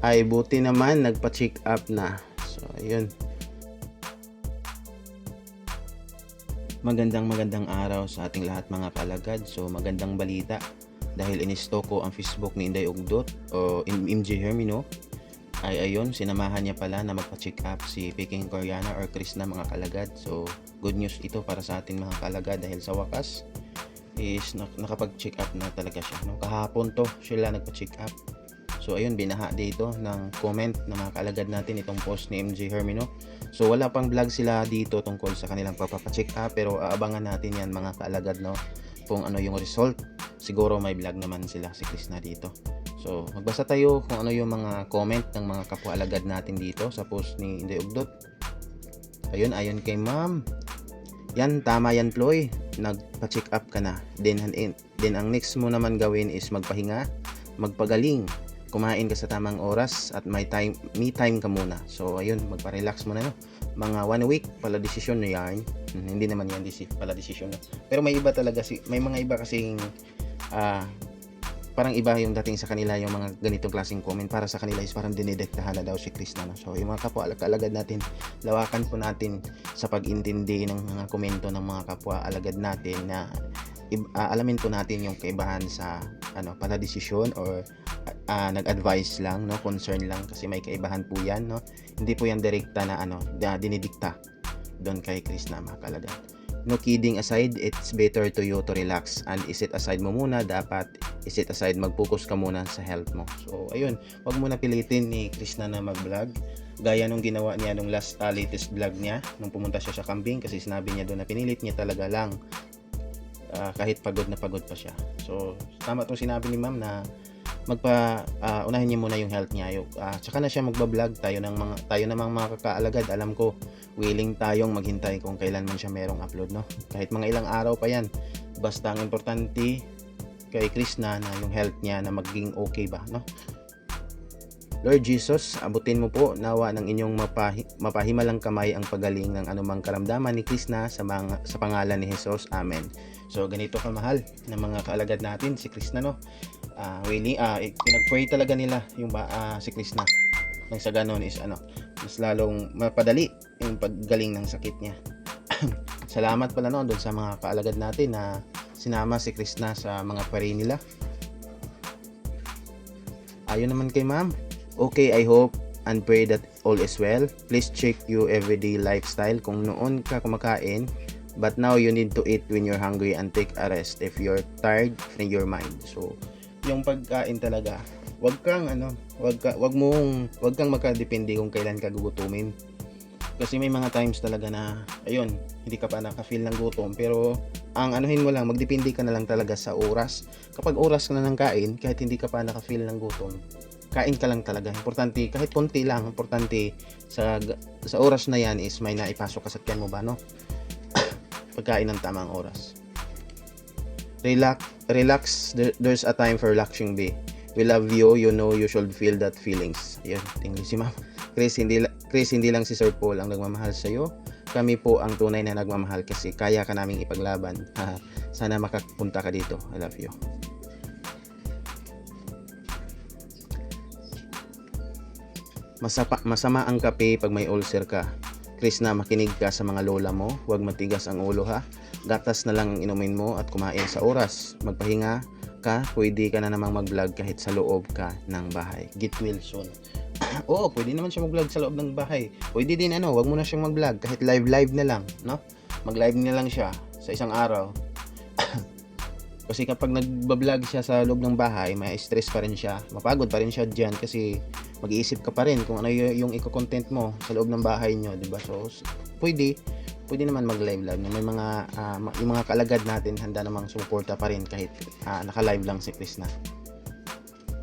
ay buti naman nagpa-check up na. So ayun. Magandang araw sa ating lahat mga kalagad. So magandang balita dahil inisto ko ang Facebook ni Inday Ugdot o MJ Hermino ay ayun, sinamahan niya pala na magpa-check up si Peking Koreana or Chris na mga kalagad. So good news ito para sa ating mga kalagad dahil sa wakas is nakapag-check up na talaga siya. No? Kahapon to sila nagpa-check up. So ayun, binaha dito ng comment ng mga kalagad natin itong post ni MJ Hermino. So wala pang vlog sila dito tungkol sa kanilang pagpapacheck up, pero aabangan natin yan mga kalagad, no, kung ano yung result. Siguro may vlog naman sila si Chris na dito. So magbasa tayo kung ano yung mga comment ng mga kapwa alagad natin dito sa post ni Inday Ugdot. Ayun, ayon kay ma'am. Yan, tama yan Ploy, nagpa-check up ka na. Then ang next mo naman gawin is magpahinga, magpagaling, kumain ka sa tamang oras at me time ka muna. So ayun, magpa-relax muna, no. Mga 1 week pala desisyon na yan. Hindi naman yan pala desisyon, no. Pero may iba talaga may mga iba kasing parang iba yung dating sa kanila yung mga ganitong klaseng comment. Para sa kanila is parang dinidektahan na daw si Chris na, no? So yung mga kapwa alagad natin, lawakan po natin sa pag-intindi ng mga komento ng mga kapwa alagad natin na alamin po natin yung kaibahan sa pala desisyon or nag-advise lang, no, concern lang, kasi may kaibahan po yan, no. Hindi po yan direkta na dinidikta doon kay Chris na mga kalagad. No, kidding aside, it's better to you to relax and iset aside mo muna. Dapat iset aside, mag-focus ka muna sa health mo. So ayun, wag mo na pilitin ni Chris na mag-vlog gaya nung ginawa niya nung latest vlog niya nung pumunta siya sa kambing, kasi sinabi niya doon na pinilit niya talaga lang kahit pagod na pagod pa siya. So tama tong sinabi ni ma'am na unahin niya muna yung health niya. Tsaka na siya magba-vlog. Tayo namang mga kakaalagad, alam ko willing tayong maghintay kung kailan man siya merong upload, no. Kahit mga ilang araw pa yan, basta ang importante kay Chris na yung health niya na maging okay ba, no. Lord Jesus, abutin mo po nawa ng inyong mapahimalang kamay ang pagaling ng anumang karamdaman ni Chris na sa pangalan ni Jesus. Amen. So ganito kamahal ng mga kaalagad natin si Chris na, no. Pinag-pray talaga nila yung si Chris na. Nang sa ganon is mas lalong mapadali yung paggaling ng sakit niya. Salamat pala doon sa mga kaalagad natin na sinama si Chris na sa mga pray nila. Ayon naman kay ma'am, okay, I hope and pray that all is well. Please check your everyday lifestyle. Kung noon ka kumakain, but now you need to eat when you're hungry and take a rest if you're tired in your mind. So yung pagkain talaga, wag kang magkadepende kung kailan ka gugutumin. Kasi may mga times talaga na ayun, hindi ka pa naka-feel ng gutom, pero ang anuhin mo lang, magdepende ka na lang talaga sa oras. Kapag oras ka na ng kain, kahit hindi ka pa naka-feel ng gutom, kain ka lang talaga. Importante, kahit konti lang, importante sa oras na yan is may naipasok ka sa tiyan mo ba, no? Pagkain ng tamang oras. Relax, there's a time for relaxing be. We love you, you know you should feel that feelings. Ayun, tingin si ma'am. Chris, hindi lang si Sir Paul ang nagmamahal sa iyo. Kami po ang tunay na nagmamahal kasi kaya ka naming ipaglaban. Sana makapunta ka dito. I love you. Masama ang kape pag may ulcer ka. Chris na, makinig ka sa mga lola mo. Huwag matigas ang ulo, ha. Gatas na lang inumin mo at kumain sa oras. Magpahinga ka, pwede ka na namang mag-vlog kahit sa loob ka ng bahay. Get well soon. Oo, pwede naman siya mag-vlog sa loob ng bahay. Pwede din wag mo na siyang mag-vlog kahit live na lang, no? Mag-live na lang siya sa isang araw. Kasi kapag nagba-vlog siya sa loob ng bahay, may stress pa rin siya. Mapagod pa rin siya diyan kasi mag-iisip ka pa rin kung ano yung i-content mo sa loob ng bahay niyo, 'di ba? So pwede naman mag-live lang. May yung mga kalagad natin handa namang sumuporta pa rin kahit naka-live lang si Chris na.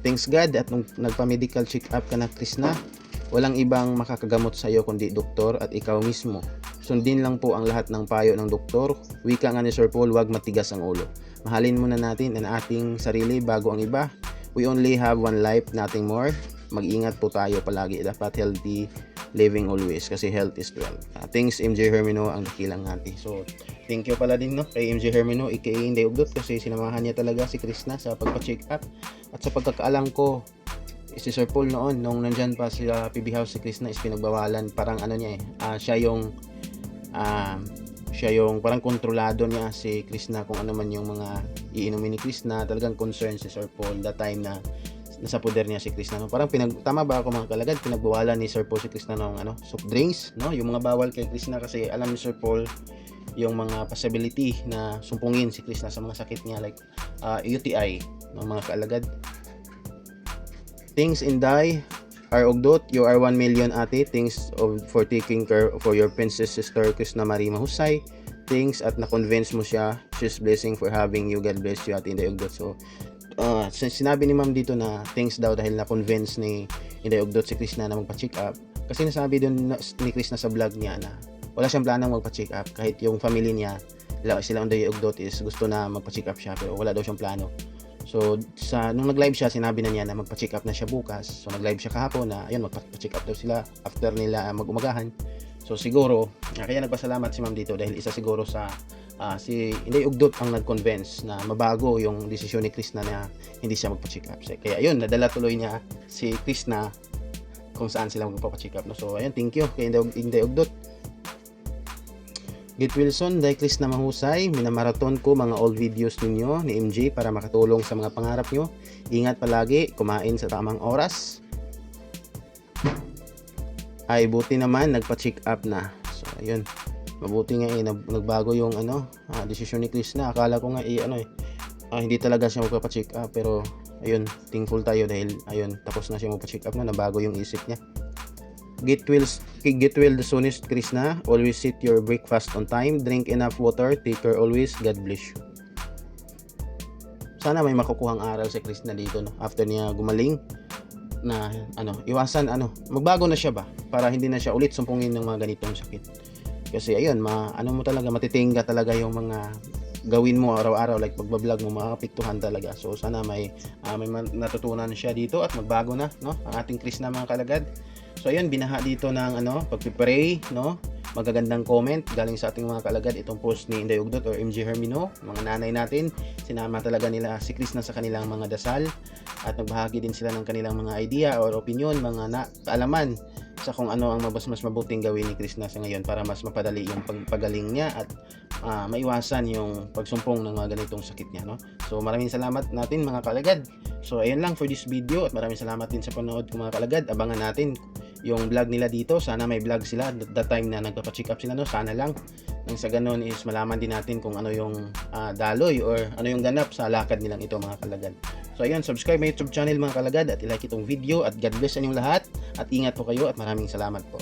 Thanks God at nung nagpa-medical check-up ka na, Chris na, walang ibang makakagamot sa iyo kundi doktor at ikaw mismo. Sundin lang po ang lahat ng payo ng doktor. Wika nga ni Sir Paul, wag matigas ang ulo. Mahalin muna natin ang ating sarili bago ang iba. We only have one life, nothing more. Mag-ingat po tayo palagi. Dapat healthy living always kasi health is wealth. Thanks MJ Hermino, ang dakilang hati. So thank you pala din, no, kay MJ Hermino aka Inday Ugdot kasi sinamahan niya talaga si Chris na sa pagpa-check up. At sa pagkakaalam ko si Sir Paul noon nung nandyan pa sa PB House si Krishna is pinagbawalan, parang ano niya siya yung parang kontrolado niya si Krishna kung ano man yung mga iinumin ni Krishna. Talagang concern si Sir Paul that time na nasa poder niya si Krishna, no? Parang tama ba ako mga kalagad, pinagbawalan ni Sir Paul si Krishna ng soft drinks, no? Yung mga bawal kay Krishna kasi alam ni Sir Paul yung mga possibility na sumpungin si Krishna sa mga sakit niya like UTI, no, mga kalagad. Things in die are ugdot, you are 1 million ate, thanks for taking care for your princess sister Krishna Marie Mahusay, things at na-convince mo siya, she's blessing for having you, God bless you ate Inday Ugdot. So sinabi ni ma'am dito na thanks daw dahil na-convince ni Inday Ugdot si Krishna na magpa-check up, kasi nasabi dun ni Krishna sa vlog niya na wala siyang planong magpa-check up, kahit yung family niya sila Inday Ugdot is gusto na magpa-check up siya pero wala daw siyang plano. So, nung nag-live siya, sinabi na niya na magpa-check up na siya bukas. So, nag-live siya kahapon na, ayun, magpa-check up daw sila after nila mag-umagahan. So, siguro, kaya nagpasalamat si ma'am dito dahil isa siguro sa si Inday Ugdot ang nag-convince na mabago yung desisyon ni Krishna na hindi siya magpa-check up. So, kaya ayun, nadala tuloy niya si Krishna kung saan sila magpa-check up. No? So, ayun, thank you kay Inday Ugdot. Get Wilson, dahil Krishna Mahusay, minamarathon ko mga old videos ninyo ni MJ para makatulong sa mga pangarap nyo. Ingat palagi, kumain sa tamang oras. Ay, buti naman, nagpa-check up na. So, ayun. Mabuti nga nagbago yung desisyon ni Krishna. Akala ko nga hindi talaga siya magpa-check up. Pero, ayun, thankful tayo dahil, ayun, tapos na siya magpa-check up na, nabago yung isip niya. Get well the soonest Krishna, always eat your breakfast on time, drink enough water, take care always, God bless you. Sana may makukuhang aral si Krishna dito, no? After niya gumaling na iwasan magbago na siya ba para hindi na siya ulit sumpungin ng mga ganitong sakit. Kasi ayun, mo talaga, matitingga talaga yung mga gawin mo araw-araw, like pagbablog mo, makapiktuhan talaga. So sana may natutunan siya dito at magbago na, no, ang ating Krishna mga kalagad. So ayun, binaha dito ng pagpipray, no, magagandang comment galing sa ating mga kalagad itong post ni Inday Ugdot or MJ Hermino. Mga nanay natin, sinama talaga nila si Krishna sa kanilang mga dasal at nagbahagi din sila ng kanilang mga idea or opinion, mga kaalaman sa kung ano ang mas mabuting gawin ni Krishna sa ngayon para mas mapadali yung pagpagaling niya at maiwasan yung pagsumpong ng mga ganitong sakit niya, no? So maraming salamat natin mga kalagad. So ayun lang for this video at maraming salamat din sa panonood ko mga kalagad. Abangan natin yung vlog nila dito. Sana may vlog sila that time na nagpa-check up sila, no? Sana lang nang sa ganun is malaman din natin kung ano yung daloy or ano yung ganap sa lakad nilang ito mga kalagad. So ayun, subscribe my YouTube channel mga kalagad at i-like itong video at God bless sa inyong lahat at ingat po kayo at maraming salamat po.